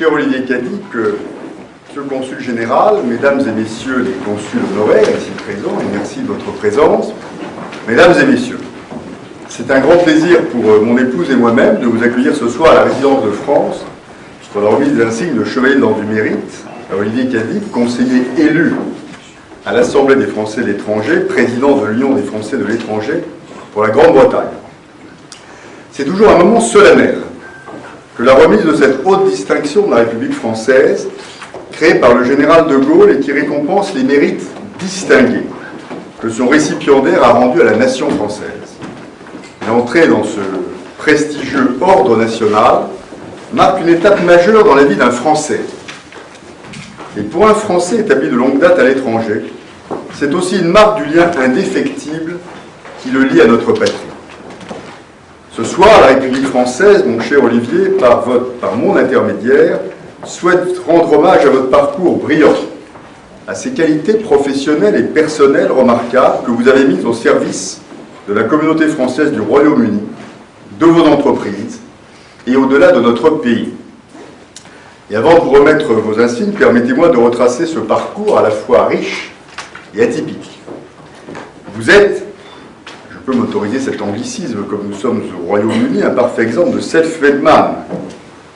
cher Olivier Cadic, Monsieur le Consul Général, Mesdames et Messieurs les consuls honoraires ici présents, et merci de votre présence. Mesdames et Messieurs, c'est un grand plaisir pour mon épouse et moi-même de vous accueillir ce soir à la résidence de France pour la remise d'insigne de Chevalier de l'Ordre du Mérite à Olivier Cadic, conseiller élu à l'Assemblée des Français de l'étranger, président de l'Union des Français de l'étranger pour la Grande-Bretagne. C'est toujours un moment solennel que la remise de cette haute distinction de la République française, créée par le général de Gaulle et qui récompense les mérites distingués que son récipiendaire a rendus à la nation française. L'entrée dans ce prestigieux ordre national marque une étape majeure dans la vie d'un Français. Et pour un Français établi de longue date à l'étranger, c'est aussi une marque du lien indéfectible qui le lie à notre patrie. Ce soir, la République française, mon cher Olivier, par mon intermédiaire, souhaite rendre hommage à votre parcours brillant, à ces qualités professionnelles et personnelles remarquables que vous avez mises au service de la communauté française du Royaume-Uni, de vos entreprises et au-delà de notre pays. Et avant de vous remettre vos insignes, permettez-moi de retracer ce parcours à la fois riche et atypique. Vous êtes, je peux m'autoriser cet anglicisme comme nous sommes au Royaume-Uni, un parfait exemple de self-made man,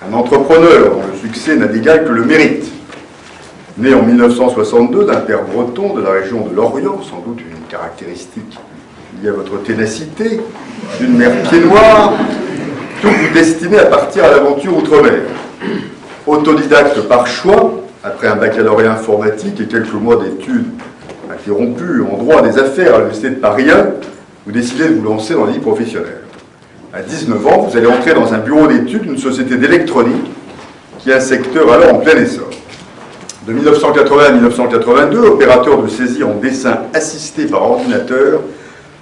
un entrepreneur dont le succès n'a d'égal que le mérite. Né en 1962 d'un père breton de la région de l'Orient, sans doute une caractéristique liée à votre ténacité, d'une mère pied noir, tout vous destiné à partir à l'aventure outre-mer. Autodidacte par choix, après un baccalauréat informatique et quelques mois d'études interrompus en droit des affaires à l'Université de Paris 1, vous décidez de vous lancer dans la vie professionnelle. À 19 ans, vous allez entrer dans un bureau d'études d'une société d'électronique qui est un secteur alors en plein essor. De 1980 à 1982, opérateur de saisie en dessin assisté par ordinateur,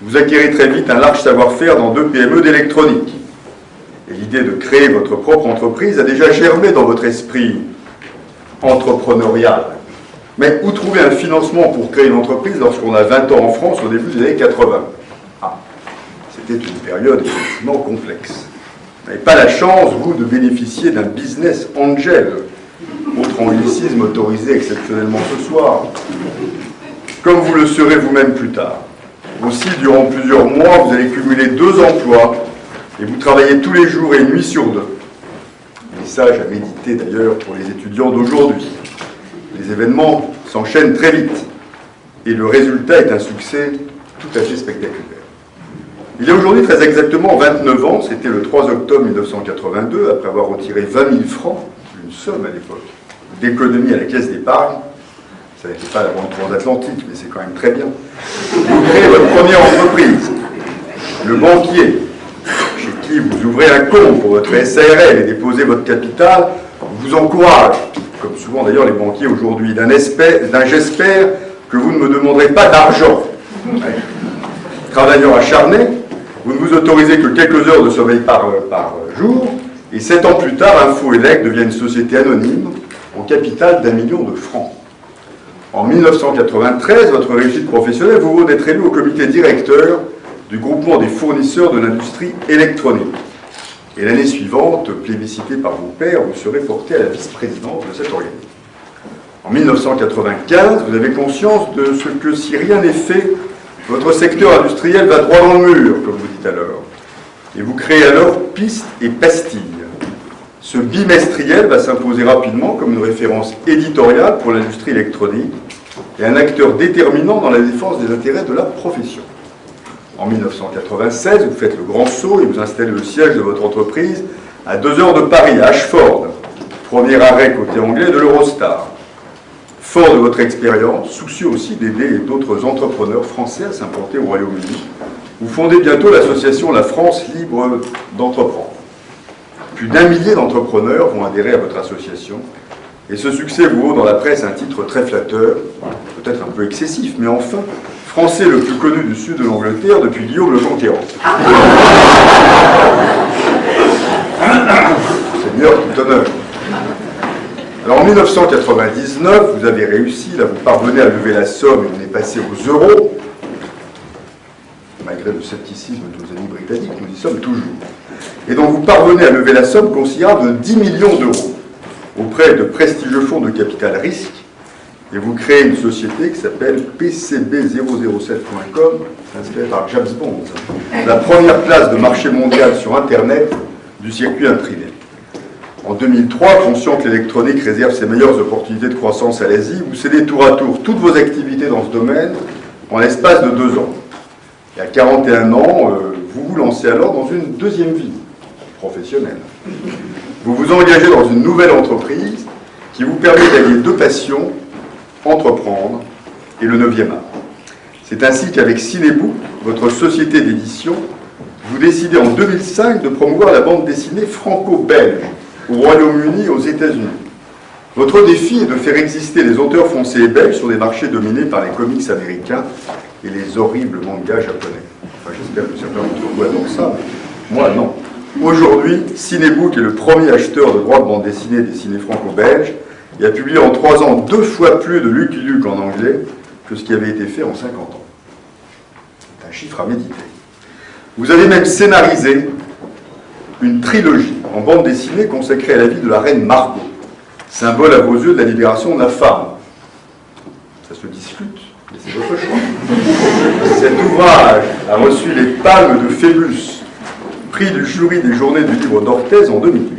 vous acquérez très vite un large savoir-faire dans 2 PME d'électronique. Et l'idée de créer votre propre entreprise a déjà germé dans votre esprit entrepreneurial. Mais où trouver un financement pour créer une entreprise lorsqu'on a 20 ans en France au début des années 80 ? C'était une période effectivement complexe. Vous n'avez pas la chance, vous, de bénéficier d'un business angel, autre anglicisme autorisé exceptionnellement ce soir, comme vous le serez vous-même plus tard. Aussi, durant plusieurs mois, vous allez cumuler 2 emplois et vous travaillez tous les jours et nuits sur 2. Message à méditer d'ailleurs pour les étudiants d'aujourd'hui. Les événements s'enchaînent très vite et le résultat est un succès tout à fait spectaculaire. Il y a aujourd'hui très exactement 29 ans, c'était le 3 octobre 1982, après avoir retiré 20 000 francs, une somme à l'époque, d'économie à la caisse d'épargne. Ça n'était pas la banque transatlantique, mais c'est quand même très bien. Vous créez votre première entreprise, le banquier, chez qui vous ouvrez un compte pour votre SARL et déposez votre capital, vous encourage, comme souvent d'ailleurs les banquiers aujourd'hui, d'un j'espère que vous ne me demanderez pas d'argent. Travailleur acharné, vous ne vous autorisez que quelques heures de sommeil par jour, et 7 ans plus tard, InfoElec devient une société anonyme au capital d'1 million de francs. En 1993, votre réussite professionnelle vous vaut d'être élu au comité directeur du groupement des fournisseurs de l'industrie électronique. Et l'année suivante, plébiscité par vos pairs, vous serez porté à la vice-présidence de cet organisme. En 1995, vous avez conscience de ce que, si rien n'est fait, votre secteur industriel va droit dans le mur, comme vous dites alors. Et vous créez alors Piste et Pastille. Ce bimestriel va s'imposer rapidement comme une référence éditoriale pour l'industrie électronique et un acteur déterminant dans la défense des intérêts de la profession. En 1996, vous faites le grand saut et vous installez le siège de votre entreprise à 2 heures de Paris, à Ashford, premier arrêt côté anglais de l'Eurostar. Fort de votre expérience, soucieux aussi d'aider d'autres entrepreneurs français à s'implanter au Royaume-Uni, vous fondez bientôt l'association La France Libre d'Entreprendre. Plus d'1 millier d'entrepreneurs vont adhérer à votre association, et ce succès vous vaut dans la presse un titre très flatteur, peut-être un peu excessif, mais enfin, Français le plus connu du sud de l'Angleterre depuis Guillaume le Conquérant. Seigneur, tout honneur. Alors en 1999, vous avez réussi, là vous parvenez à lever la somme et on est passé aux euros. Malgré le scepticisme de nos amis britanniques, nous y sommes toujours. Et donc vous parvenez à lever la somme considérable de 10 millions d'euros auprès de prestigieux fonds de capital risque, et vous créez une société qui s'appelle PCB007.com, inspirée par James Bond, la première place de marché mondial sur Internet du circuit imprimé. En 2003, conscient que l'électronique réserve ses meilleures opportunités de croissance à l'Asie, vous cédez tour à tour toutes vos activités dans ce domaine en l'espace de 2 ans. Et à 41 ans, vous vous lancez alors dans une deuxième vie professionnelle. Vous vous engagez dans une nouvelle entreprise qui vous permet d'allier 2 passions, entreprendre et le 9e art. C'est ainsi qu'avec Cinebook, votre société d'édition, vous décidez en 2005 de promouvoir la bande dessinée franco-belge au Royaume-Uni et aux États-Unis. Votre défi est de faire exister les auteurs français et belges sur des marchés dominés par les comics américains et les horribles mangas japonais. Enfin, j'espère que certains d'entre vous adorent ça, mais moi non. Aujourd'hui, Cinebook est le premier acheteur de droits de bande dessinée dessinée franco-belge et a publié en 3 ans 2 fois plus de Lucky Luke en anglais que ce qui avait été fait en 50 ans. C'est un chiffre à méditer. Vous avez même scénarisé une trilogie en bande dessinée consacrée à la vie de la reine Margot, symbole à vos yeux de la libération de la femme. Ça se discute, mais c'est votre choix. Cet ouvrage a reçu les palmes de Phébus, prix du jury des Journées du livre d'Orthez en 2008.